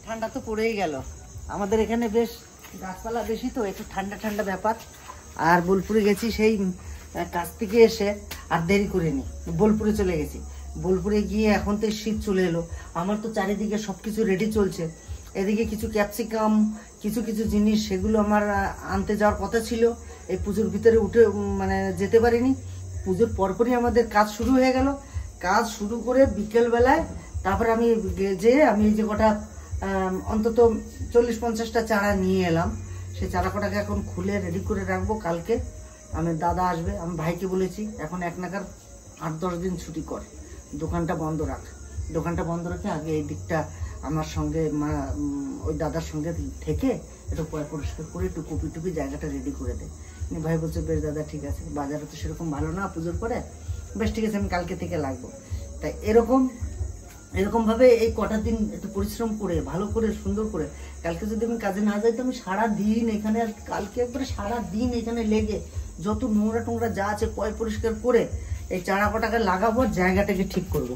ঠান্ডা তো পড়েই গেল। আমাদের এখানে বেশ গাছপালা বেশি, তো একটু ঠান্ডা ঠান্ডা ব্যাপার। আর বোলপুরে গেছি সেই কাছ থেকে এসে আর দেরি করিনি, বোলপুরে চলে গেছি। বোলপুরে গিয়ে এখন তো শীত চলে এলো, আমার তো চারিদিকে সব কিছু রেডি চলছে। এদিকে কিছু ক্যাপসিকাম, কিছু কিছু জিনিস সেগুলো আমার আনতে যাওয়ার কথা ছিল, এই পুজোর ভিতরে উঠে মানে যেতে পারিনি। পুজোর পরপরই আমাদের কাজ শুরু হয়ে গেল। কাজ শুরু করে বিকেলবেলায় তারপরে আমি এই যে কটা অন্তত 40-50টা চারা নিয়ে এলাম। সেই চারা কটাকে এখন খুলে রেডি করে রাখবো। কালকে আমার দাদা আসবে, আমি ভাইকে বলেছি এখন 1 নাগাদ 8-10 দিন ছুটি কর, দোকানটা বন্ধ রাখ। দোকানটা বন্ধ রেখে আগে এই দিকটা আমার সঙ্গে ওই দাদার সঙ্গে থেকে একটু পরিষ্কার করে একটু কপি টুপি জায়গাটা রেডি করে দে। ভাই বলছে বেশ দাদা ঠিক আছে, বাজারে তো সেরকম ভালো না পুজোর পরে, বেশ ঠিক আছে আমি কালকে থেকে লাগবো। তাই এরকমভাবে এই কটা দিন একটু পরিশ্রম করে ভালো করে সুন্দর করে, কালকে যদি আমি কাজে না যাই তো আমি সারাদিন এখানে, আর কালকে একবারে সারাদিন এখানে লেগে যত নোংরা টোংরা যা আছে পরিষ্কার করে এই চারা কটাকে লাগাবো, জায়গাটাকে ঠিক করবো।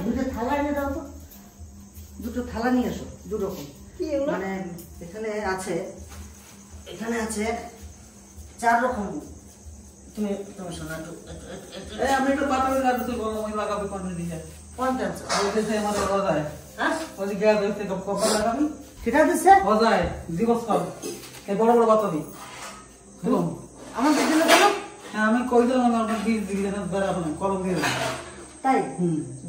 দুটো থালা এনে দাও তো, দুটো থালা নিয়ে এসো, দুরকম। মানে এখানে আছে 4 রকম। তুমি শোনা আমি একটু কথা বলে তুই ওই লাগাবি কোন দিকে? কোনটা ওইটাতে আমাদের হজায়। হ্যাঁ ওই যে গ্যাস হইছে কপাল লাগাবি, সেটা দিছে হজায় দিবস কর এই বড় বড় বাতা দি দিলাম আমাদের দিলে কেন? হ্যাঁ আমি কই দিলাম আমার বীজ দিলে না বেরাবো না, কলম দিয়ে দিলাম। তাই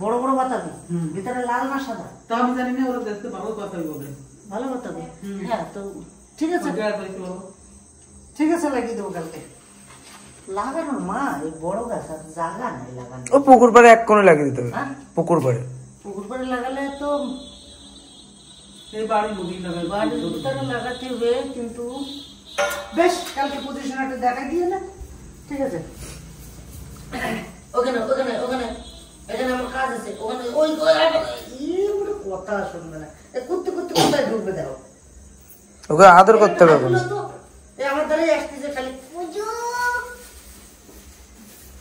বড় বড় বাতাবি, ভিতরে লাল না সাদা? তা আমি জানি না, ওরা দেখতে ভালো বাতাবি বলে। ভালো বাতাবি? হ্যাঁ তো ঠিক আছে, গ্যাস হইছে ঠিক আছে লাগিয়ে দেবো কালকে। লাগানো মা এই বড় গাছ আর জায়গা নাই লাগানো। ও পুকুর পাড়ে এক কোণে লাগিয়ে দিতে হবে। পুকুর পাড়ে লাগালে তো এই বাড়ির মুদি লাগাই, বাড়ির ভিতরে লাগাতে হবে, কিন্তু বেশ কালকে পজিশনটা দেখা দিয়ে না, ঠিক আছে? ওখানে আমার কাজ আছে, ওখানে ওই কথা শুনবে না, করতে কোথায় ঢুকবে দেখো, ওকে আদর করতে হবে। আমার দ্বারাই আসতেছে খালি পুজো।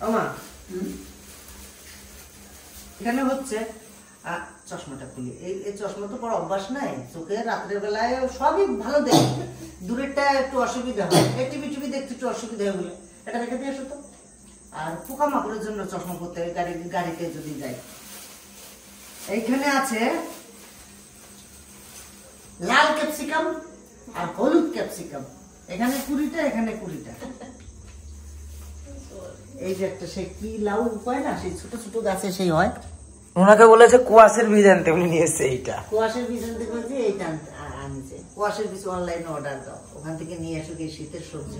আমা এখানে হচ্ছে চশমাটা খুলি, এই চশমা তো পর অভ্যাস নাই, চোখে রাত্রের বেলায় সবই ভালো দেখে, দূরেরটা একটু অসুবিধা হয়, এই টিভি দেখতে একটু অসুবিধা হয় বলে এটা রেখে দিয়ে আসো তো। আর পোকামাকড়ের জন্য চশমা পরতে হয় গাড়িতে যদি যাই। এইখানে আছে লাল ক্যাপসিকাম আর হলুদ ক্যাপসিকাম, এখানে 20টা, এখানে 20টা। এই যে একটা সে কি লাউ উপায় না, সেই ছোট ছোট গাছে সেই হয়। ওনাকে বলেছে কুয়াশের বীজ আনতে, উনি নিয়ে এসছে এইটা। কুয়াশের বীজ আনতে বলছে, এইটা আনছে। কুয়াশের বীজ অনলাইনে অর্ডার দাও, ওখান থেকে নিয়ে আসো কি শীতের সবজি।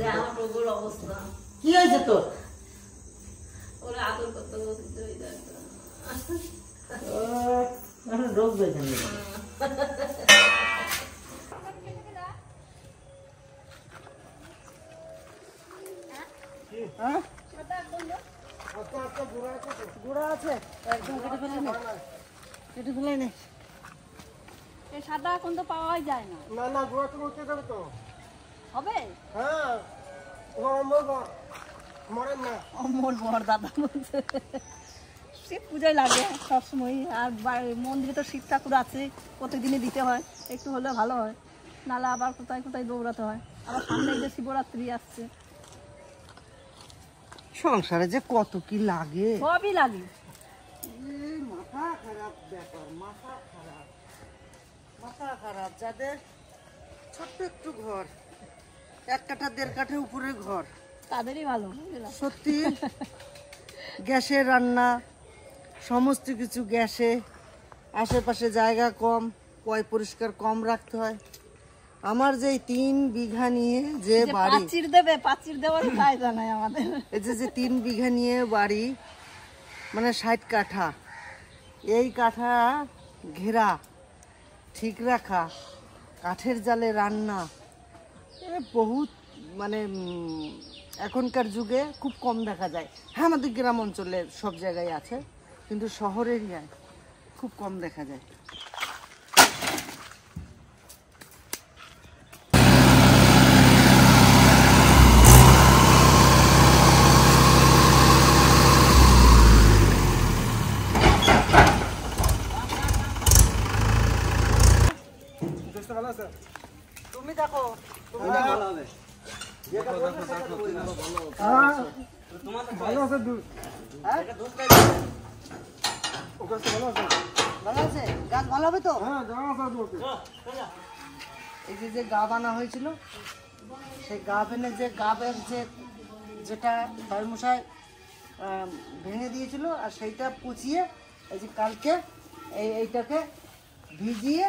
কি হয়েছে তোর? রোগ এখানে গুঁড়া আছে, একদম কেটে ফেলে নে। এই সাদা এখন তো পাওয়াই যায় না। না গুঁড়া তো উঠে যাবে তো। হবে? হ্যাঁ মরেন না। অমর বর দাদা বলছে শীত পূজায় লাগে সবসময়, আর মন্দিরে তো শিব ঠাকুর আছে, প্রতিদিনই দিতে হয়, একটু হলে ভালো হয়, নাহলে আবার কোথায় কোথায় দৌড়াতে হয়। আবার সামনে যে শিবরাত্রি আসছে, সংসারে যে কত কি লাগে, সবই লাগে। মাথা খারাপ ব্যাপার, মাথা খারাপ। যাদের ছোট্ট একটু ঘর, 1 কাঠা 1.5 কাঠা উপরে ঘর, তাদেরই ভালো সত্যি। গ্যাসে রান্না, সমস্ত কিছু গ্যাসে, আশেপাশে জায়গা কম, পরিষ্কার কম রাখতে হয়। আমার যে 3 বিঘা নিয়ে যে বাড়ি, পাঁচির দেওয়ার কায়দা নাই আমাদের। এই যে 3 বিঘা নিয়ে বাড়ি, মানে 60 কাঠা, এই কাঠা ঘেরা ঠিক রাখা, কাঠের জালে রান্না, বহুত মানে এখনকার যুগে খুব কম দেখা যায়। হ্যাঁ আমাদের গ্রাম অঞ্চলে সব জায়গায় আছে, কিন্তু শহর এরিয়ায় খুব কম দেখা যায়। ভালো আছে হ্যাঁ? ভালো আছে? গাছ ভালো হবে তো? হ্যাঁ জানা আছে ওকে এই যে গাব আনা হয়েছিল, সেই গাবের যে গাবের যেটা বায়ুমশাই ভেঙে দিয়েছিল, আর সেইটা পুচিয়ে এই যে কালকে এইটাকে ভিজিয়ে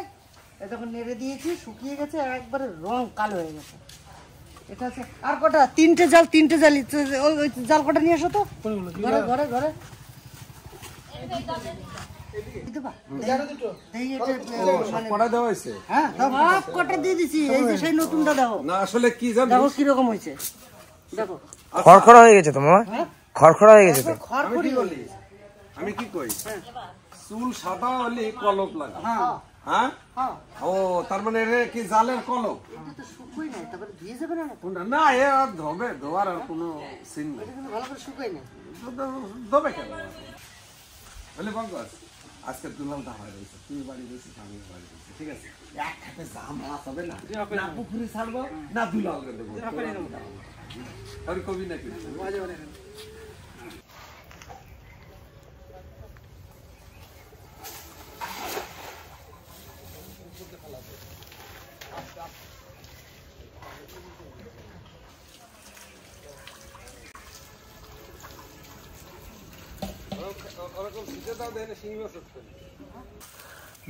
এটাকে নেড়ে দিয়েছি, শুকিয়ে গেছে, আর একবারে রং কালো হয়ে গেছে। এটা হচ্ছে আর কটা, তিনটে জাল ওই জাল কটা নিয়ে আসো তো ঘরে ঘরে ঘরে। হ্যাঁ সব কটা দিয়ে দিছি, এই যে সেই নতুনটা দেখো না আসলে কি জানো দেখো কিরকম হয়েছে, দেখো খড়খড়া হয়ে গেছে তো মামা, খড়খড়া হয়ে গেছে তো। খড়খড়ি আমি কি কই চুল সাদা হলে কলপ লাগা, হ্যাঁ হ্যাঁ হ্যাঁ, ও তার মানে এটা কি জালের কলপ এটা তো শুকোই নাই, তারপরে দিয়ে যাবে না, কোনটা? না এ আর ধোবে, ধোয়ার আর কোনো সিন নাই। এটা কিন্তু ভালো করে শুকোই নাই। ধোবে কেন বলে পঙ্কজ, আজকে দুলাল দা হয়ে রয়েছে, তুই বাড়ি রয়েছিস, আমি বাড়ি রয়েছি, ঠিক আছে? এক হাতে যা মাছ হবে না, না পুকুরে ছাড়বো না দুলালকে দেবো, আর কবি নাকি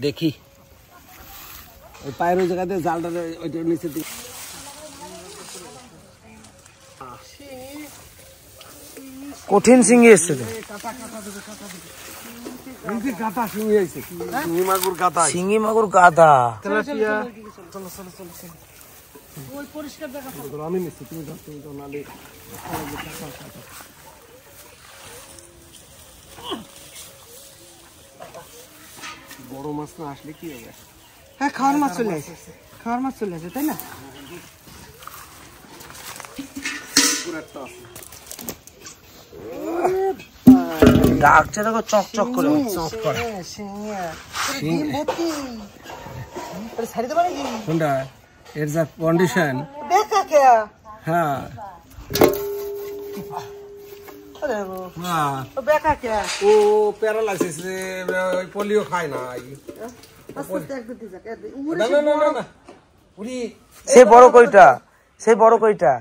দেখি ওই পায়ের ওই জায়গাতে জালটা ওইটা নিচে দিই। কঠিন সিঙ্গি এসছে তো, কাঁথা শিঙি আইছে, শিঙি মাগুর কাঁথা। সিঙ্গি মাগুর গাদা। ওই পরিষ্কার দেখা আমি নিচ্ছি, তুমি যাও, তুমি যাও, নালে বড় মাছ না আসলে কি হবে? হ্যাঁ, খাওয়ার মাছ চলে আসে, খাওয়ার মাছ চলে আসে, তাই না? ডাকছে দেখো চকচক করে। ছাড়ি দেবো নাকি? কোনটা এর যা কন্ডিশন, দেখা কে? হ্যাঁ বেকা কে? ও প্যারালাইসিস, ওই পোলিও খায় না। আস্তে আস্তে একদম দিয়ে যাক, না না না না না উড়ি সেই বড় কইটা, সেই বড় কইটা।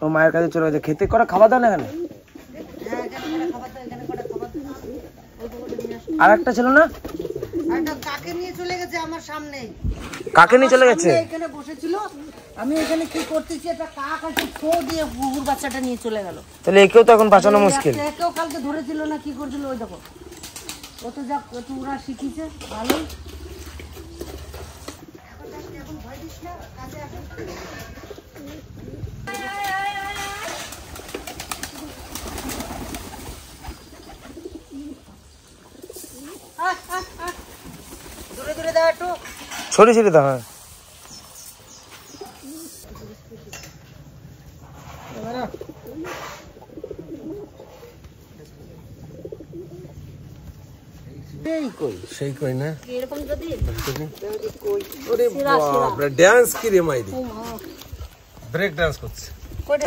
ও মায়ের কাছে চলে গেছে, খেতে করে খাবার দাও না এখানে। আর একটা ছিল না, কাকে নিয়ে চলে গেছে আমার সামনে, কাকে নিয়ে চলে গেছে? এখানে বসেছিল, আমি এখানে কি করতেছি, একটা কাক আছে ফো দিয়ে কুকুর বাচ্চাটা নিয়ে চলে গেল। তাহলে একেও তো এখন বাঁচানো মুশকিল। কেউ কালকে ধরেছিল না, কি করছিল ওই দেখো, ও তো যা ওরা শিখিছে ভালোই। এখন ভয় দিস না, কাছে আসুন। দূরে দূরে দাও একটু, ছড়িয়ে ছিড়ে দাও। হ্যাঁ সেই কই না এরকম যদি ওরে বাপরে, ডান্স কি রে মাইরি, ব্রেক ডান্স করছে।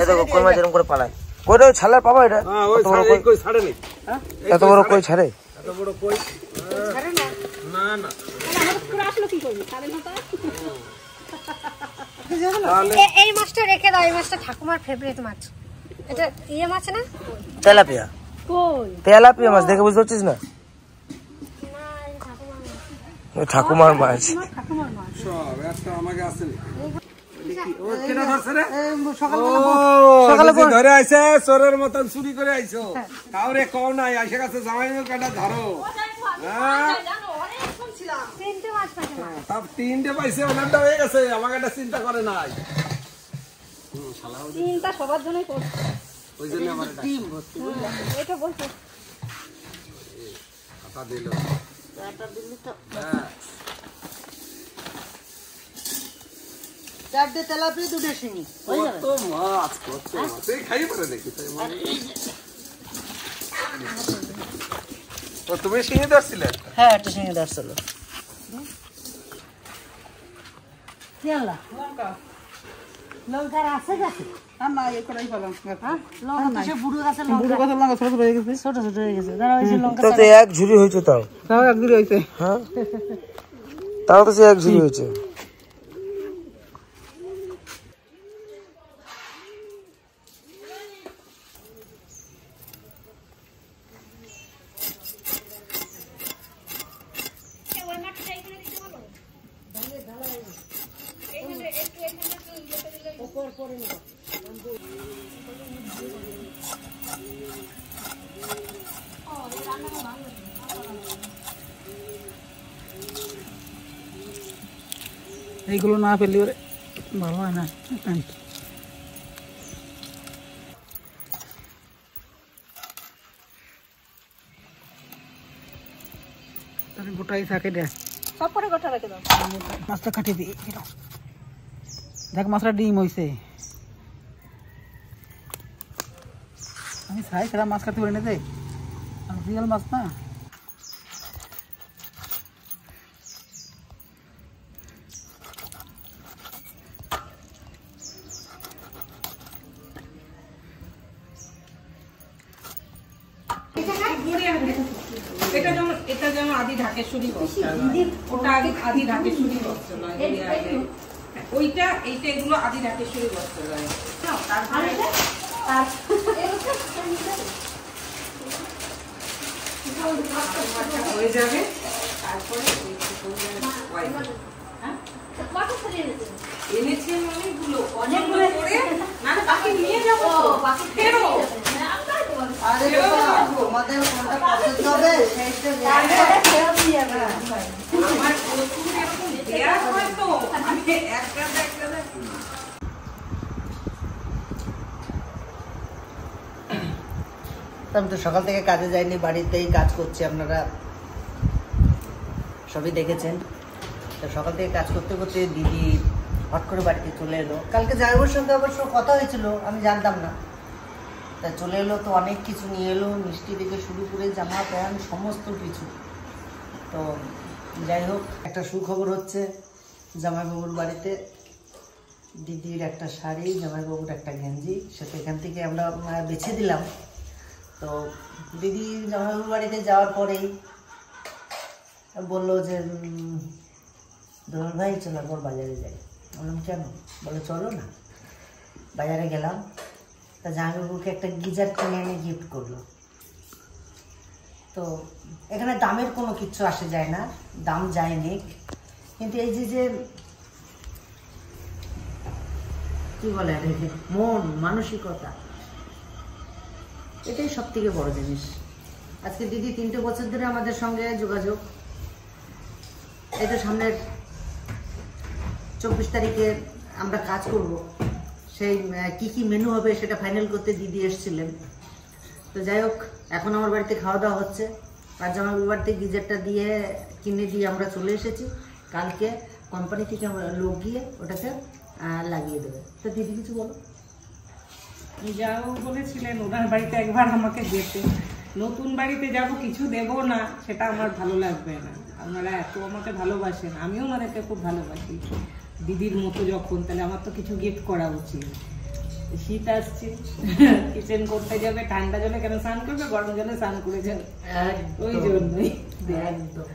এই দেখো কই মাছ এরকম করে পালায়। কইটা ওই ছালার পাবা এটা? হ্যাঁ ওই ছাড়ে, এই কই ছাড়ে নাই, এত বড় কই ছাড়ে? এত বড় কই না না পুরো আসলো কি করবি তাহলে না? এই মাছটা রেখে দাও, এই মাছটা ঠাকুমার ফেভারিট মাছ। এটা ইয়ে মাছ না? তেলাপিয়া। কই তেলাপিয়া মাছ দেখে বুঝতে পারছিস না? ওই ঠাকুমার মাছ। সব একটা আমাকে আসেনি। ও কেন ধরছে রে? সকালে ও ধরে আইছে, চোরের মতন চুরি করে আইছো। কাউরে কও নাই, আইসা কাছে জামাই কাটা ধরো। হ্যাঁ তিনটে মাছ পাইছে মা। সব তিনটে পাইছে, ওনারটা হয়ে গেছে, আমাকে একটা চিন্তা করে নাই। চিন্তা সবার জন্যই করছে, ওই জন্য আমার এটা বলছে। কথা দিল। দিল্লি তো হ্যাঁ 4টে তেলাপিয়া 2টে শিঙি হয়ে যাবে। কত মাছ, কত মাছ। এই খাইয়ে পারে নাকি তাই মানে? ও তুমি শিঙে ধরছিলে? হ্যাঁ, একটা শিঙি ধরছিল। কি আনলা? লঙ্কা আছে গাছে? না এই করাই পেলাম। হ্যাঁ, লঙ্কা তো সে বুড়ো গাছের লঙ্কা। বুড়ো কথা লঙ্কা ছোট ছোট হয়ে গেছে। ছোট ছোট হয়ে গেছে। দাঁড়া, ওই যে লঙ্কা তো এক ঝুড়ি হয়েছে তাও। তাও একদিন হয়েছে। হ্যাঁ, তাও তো সে এক ঝুড়ি হয়েছে। এইগুলো না পেলে ওরে ভালো হয় না। গোটাই থাকে রে, সব করে গোটা রেখে দাও। মাছটা কাটিয়ে দিই। দেখ মাছটা ডিম হয়েছে। আমি চাই সেটা মাছ কাটতে পারি না, যে রিয়াল মাছ না। এটা যেমন আদি ঢাকেশ্বরী বস্ত্র, ওটা আদি ঢাকেশ্বরী বস্ত্র নয়। ওইটা এইটা এগুলো আদি ঢাকেশ্বরী বস্ত্র নয়। তারপরে হয়ে যাবে। তারপরে এনেছেন অনেকগুলো অনেকগুলো করে, না বাকি নিয়ে যাবো ফেরো। আরে বাবা, তোমাদের কোনটা পছন্দ হবে সেইটা আমার প্রচুর এরকম দেয়া হয় তো, আমি একটা আমি তো সকাল থেকে কাজে যাইনি, বাড়িতেই কাজ করছি, আপনারা সবই দেখেছেন। তো সকাল থেকে কাজ করতে করতে দিদি হট করে বাড়িতে চলে এলো। কালকে জামাইবাবুর সঙ্গে অবশ্য কথা হয়েছিল, আমি জানতাম না। তা চলে এলো তো অনেক কিছু নিয়ে এলো, মিষ্টি থেকে শুরু করে জামা প্যান্ট সমস্ত কিছু। তো যাই হোক, একটা সুখবর হচ্ছে, জামাইবাবুর বাড়িতে দিদির একটা শাড়ি, জামাইবাবুর একটা গেঞ্জি, সেটা এখান থেকে আমরা বেছে দিলাম। তো দিদি জামাইবাবুর বাড়িতে যাওয়ার পরেই বললো যে দোল ভাই চলো একবার বাজারে যাই। বললাম কেন? বলে চলো না। বাজারে গেলাম, তা জামাইবাবুকে একটা গিজার কিনে এনে গিফট করলো। তো এখানে দামের কোনো কিছু আসে যায় না, দাম যায়নি, কিন্তু এই যে কি বলে মন মানসিকতা, এটাই সব থেকে বড় জিনিস। আজকে দিদি 3টে বছর ধরে আমাদের সঙ্গে যোগাযোগ। এই তো সামনের 24 তারিখে আমরা কাজ করব, সেই কি মেনু হবে সেটা ফাইনাল করতে দিদি এসেছিলেন। তো যাই হোক, এখন আমার বাড়িতে খাওয়া দাওয়া হচ্ছে, আর জামাইবাবুর বাড়িতে গিজারটা কিনে দিয়ে আমরা চলে এসেছি। কালকে কোম্পানি থেকে লোক গিয়ে ওটাকে লাগিয়ে দেবে। তো দিদি কিছু বলো। যাও বলেছিলেন ওনার বাড়িতে একবার আমাকে যেতে, নতুন বাড়িতে যাব কিছু দেব না, সেটা আমার ভালো লাগবে না। আপনারা এত আমাকে ভালোবাসেন, আমিও ওনাদেরকে খুব ভালোবাসি দিদির মতো যখন, তাহলে আমার তো কিছু গিফট করা উচিত। শীত আসছে, কিচেন করতে যাবে, ঠান্ডা জলে কেন স্নান করবে, গরম জলে স্নান করে যাবে, ওই জন্যই। একদম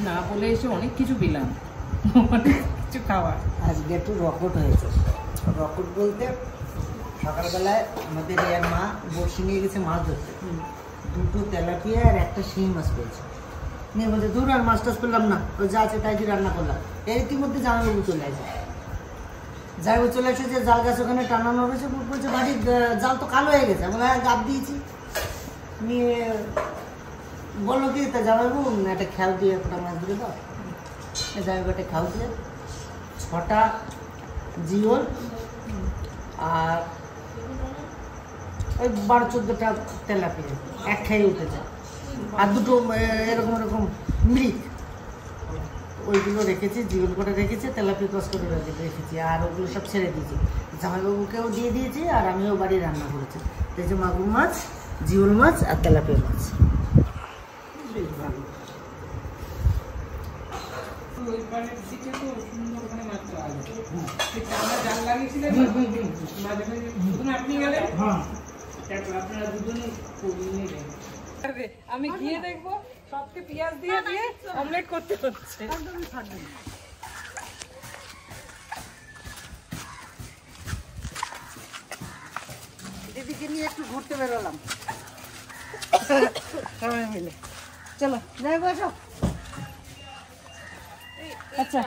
না বলে এসে অনেক কিছু পেলাম, অনেক কিছু খাওয়া। আজকে একটু রকট হয়েছে। রকট বলতে সকালবেলায় আমাদের এর মা বড়শি নিয়ে গেছে মাছ ধরতে, 2টো তেলাপিয়া আর একটা শিং মাছ পেয়েছে। নিয়ে বলছে দূর আর মাছ টাছ পেলাম না, তো যা আছে তাই দিয়ে রান্না করলাম। এর ইতিমধ্যে জামাইবাবু চলে আসে। জামাইবাবু চলে এসে যে জাল গাছ ওখানে টানানো রয়েছে, বলছে বাড়ির জাল তো কালো হয়ে গেছে। আমরা হ্যাঁ গাপ দিয়েছি। নিয়ে বললো কি, তা জামাইবাবু একটা খেয়াল দিয়ে একটা মাছ ধরে দাও। জামাইবাবু একটা খেয়াল দিয়ে 6টা জিওল আর ওই 12-14টা তেলাপিয়া এক খেয়ে উঠে যায়। আর দুটো এরকম এরকম মৃগ, ওইগুলো রেখেছি, জীবন করে রেখেছি, তেলাপিয়া কষ করে রেখেছি। আর ওগুলো সব ছেড়ে দিয়েছি, জামাইবাবুকেও দিয়ে দিয়েছি, আর আমিও বাড়ি রান্না করেছি। এই যে মাগুর মাছ, জিওল মাছ আর তেলাপিয়া মাছ। বেশ ভালো। আমি গিয়ে দেখবো সবকে পেঁয়াজ দিয়ে দিয়ে অমলেট করতে হচ্ছে। দিদিকে নিয়ে একটু ঘুরতে বেরোলাম সবাই মিলে। চলো যাই বসো। আচ্ছা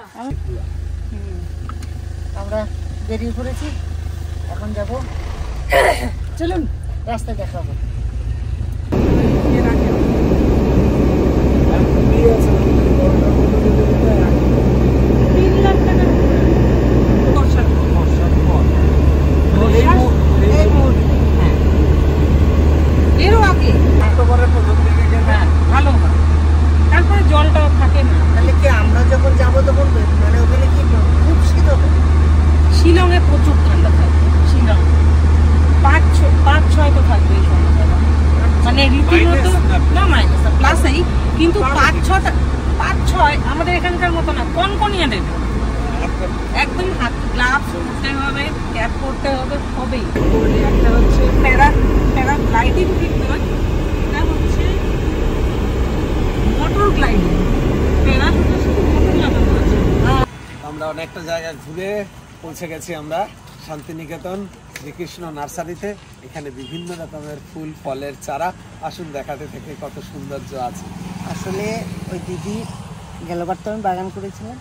আমরা বেরিয়ে পড়েছি, এখন যাব। চলুন রাস্তায় দেখাবো। এরও আগে ভালো হয়, তারপরে জলটা থাকে না। তাহলে কি আমরা যখন যাবো তখন মানে ওখানে কি খুব শীত হবে? শিলংয়ে প্রচুর ঠান্ডা থাকে, শিলং 5-6 তো থাকবে এই সময়টা, মানে রীতিমতো না মাইনাস প্লাসেই, কিন্তু 5-6 আমাদের এখানকার মতো না, কনকনিয়া দেবে একদম। হাত গ্লাভস পরতে হবে, ক্যাপ পরতে হবে, হবেই। একটা হচ্ছে প্যারাগ্লাইডিং ঠিক নয়, এটা হচ্ছে মোটর গ্লাইডিং। প্যারাশুটে শুধু মোটর লাগানো আছে। আমরা অনেকটা জায়গা ঘুরে পৌঁছে গেছি আমরা শান্তিনিকেতন শ্রীকৃষ্ণ নার্সারিতে। এখানে বিভিন্ন রকমের ফুল ফলের চারা, আসুন দেখাতে থেকে কত সৌন্দর্য আছে। আসলে ওই দিদি গেলবার তো আমি বাগান করেছিলাম,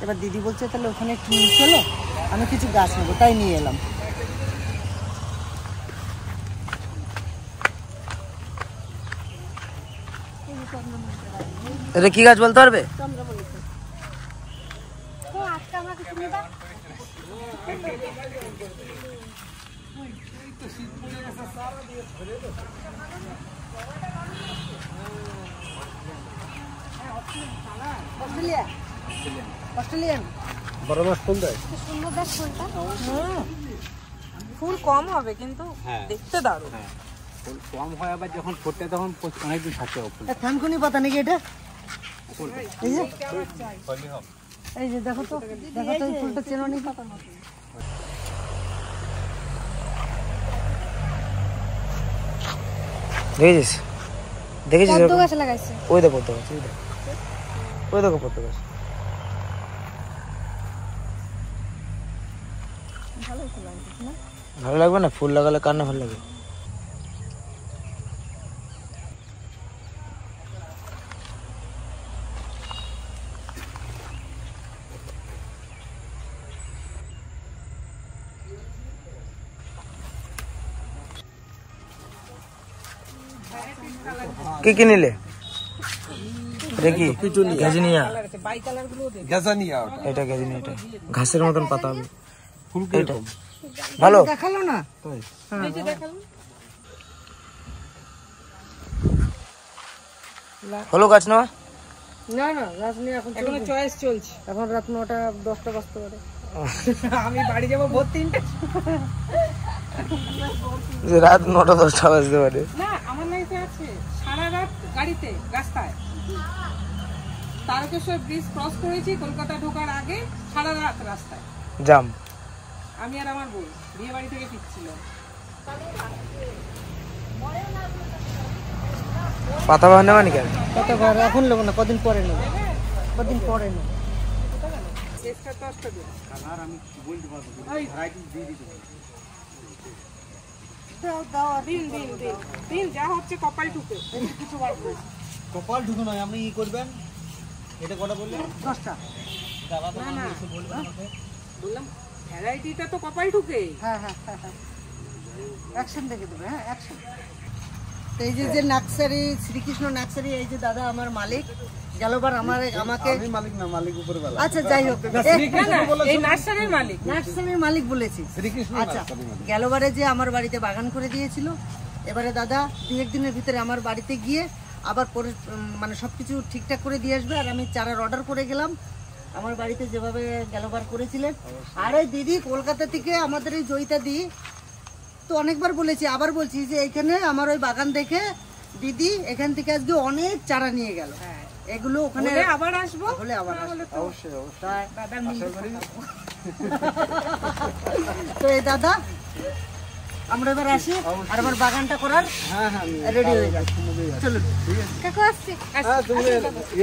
এবার দিদি বলছে তাহলে ওখানে একটু নিয়ে চলো, আমি কিছু গাছ নেবো, তাই নিয়ে এলাম। এটা কি গাছ বলতে পারবে? আজকে আমরা কিছু নিবা অস্ট্রেলিয়ান বড় মাছ ফুল দেয়, সুন্দর দেখ ফুলটা। ফুল কম হবে কিন্তু দেখতে দারুণ। ফুল কম হয়, আবার যখন ফোটে তখন অনেকদিন থাকে ফুল। থানকুনি পাতা নাকি এটা? এই যে দেখো তো, দেখো তো এই ফুলটা চেনো নি? দেখেছিস? দেখেছিস? পদ্ম গাছ লাগাইছে। ওই দেখো পদ্ম গাছ, ওই দেখো পদ্ম গাছ। ভালো লাগবে না? ফুল লাগালে কার না ভালো লাগে? কি কিনিলে? দেখি গেজিনিয়া, গাজানিয়া ওটা। এটা গেজিনিয়া, এটা ঘাসের মতন পাতা হবে, ফুল এটা ভালো। দেখালো না? হলো গাছ নেওয়া? না না, গাছ নিয়ে এখন এখনো চয়েস চলছে। এখন রাত 9টা-10টা বাজতে পারে। আমি বাড়ি যাবো ভোর 3টে। রাত 9টা-10টা বাজতে পারে না, আমার লাইফে আছে সারা রাত গাড়িতে রাস্তায়। তারকেশ্বর ব্রিজ ক্রস করেছি কলকাতা ঢোকার আগে, সারা রাত রাস্তায় জাম। আমি আর আমার বউ বিয়ে বাড়ি থেকে ফিরছিলাম। পাতা বাহার নেওয়া নাকি? কত ঘর এখন নেবো না, কদিন পরে নেবো, কদিন পরে নেবো। দিন যা হচ্ছে কপাল ঠুকে কিছু বার করেছি। কপাল ঢুকো নয়, আপনি কি করবেন? এটা কটা বললেন? 10টা। না না, বললাম ভ্যারাইটিটা তো কপাল ঠুকে। হ্যাঁ হ্যাঁ হ্যাঁ হ্যাঁ, অ্যাকশন দেখে দেবে। হ্যাঁ অ্যাকশন। এই যে নার্সারি, শ্রীকৃষ্ণ নার্সারি, এই যে দাদা আমার মালিক, গেলবার আমাকে আমি মালিক না, মালিক উপরওয়ালা। আচ্ছা যাই হোক এই নার্সারির মালিক নার্সারির মালিক বলেছি। শ্রীকৃষ্ণ আচ্ছা নার্সারি মালিক। গেলবারে যে আমার বাড়িতে বাগান করে দিয়েছিল, এবারে দাদা 2-1 দিনের ভিতরে আমার বাড়িতে গিয়ে আবার মানে সবকিছু ঠিকঠাক করে দিয়ে আসবে। আর আমি চারার অর্ডার করে গেলাম আমার বাড়িতে যেভাবে গেলবার করেছিলেন। আর এই দিদি কলকাতা থেকে আমাদের এই জয়িতা দি তো অনেকবার বলেছি, আবার বলছি যে এইখানে আমার ওই বাগান দেখে দিদি এখান থেকে আজকে অনেক চারা নিয়ে গেল। এগুলো ওখানে আবার আসবো, হলে আবার আসবো। অবশ্যই অবশ্যই আশা করি। তো এই দাদা আমরা এবার আসি, আর আমার বাগানটা করার রেডি হয়ে যাচ্ছে। চলুন কাকু আসছে। হ্যাঁ, তুমি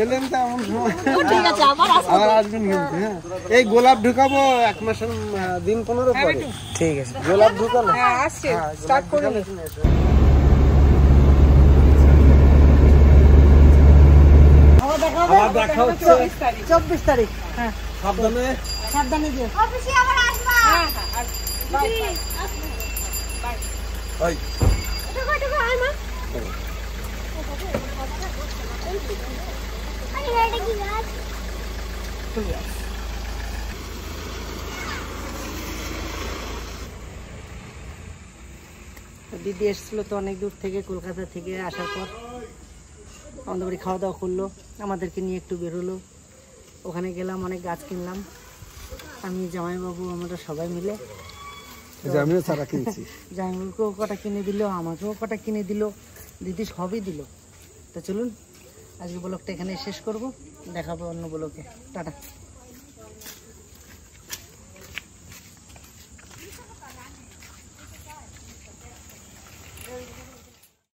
এলেন তো এমন সময়। ঠিক আছে, আবার আসবো। আবার আসবেন কিন্তু। হ্যাঁ, এই গোলাপ ঢুকাবো 1 মাসের দিন 15 পরে। ঠিক আছে। গোলাপ ঢুকানো আসছে, স্টার্ট করে নি। আবার দেখা হচ্ছে 24 তারিখ। হ্যাঁ, সাবধানে। সাবধানে যেও। অফিসে আবার আসবা। ওই ঢুকো ঢুকো আয় মা। আরে এটা কি গাছ? দিদি এসেছিল তো অনেক দূর থেকে, কলকাতা থেকে আসার পর আমাদের বাড়ি খাওয়া দাওয়া করলো, আমাদেরকে নিয়ে একটু বেরোলো। ওখানে গেলাম, অনেক গাছ কিনলাম আমি জামাইবাবু, আমরা সবাই মিলে। আমিও চারা কিনছি। জামাইবাবুকেও কটা কিনে দিল, আমাকেও কটা কিনে দিল, দিদি সবই দিল। তো চলুন আজকে ব্লগটা এখানে শেষ করব, দেখাবো অন্য ব্লগে। টাটা।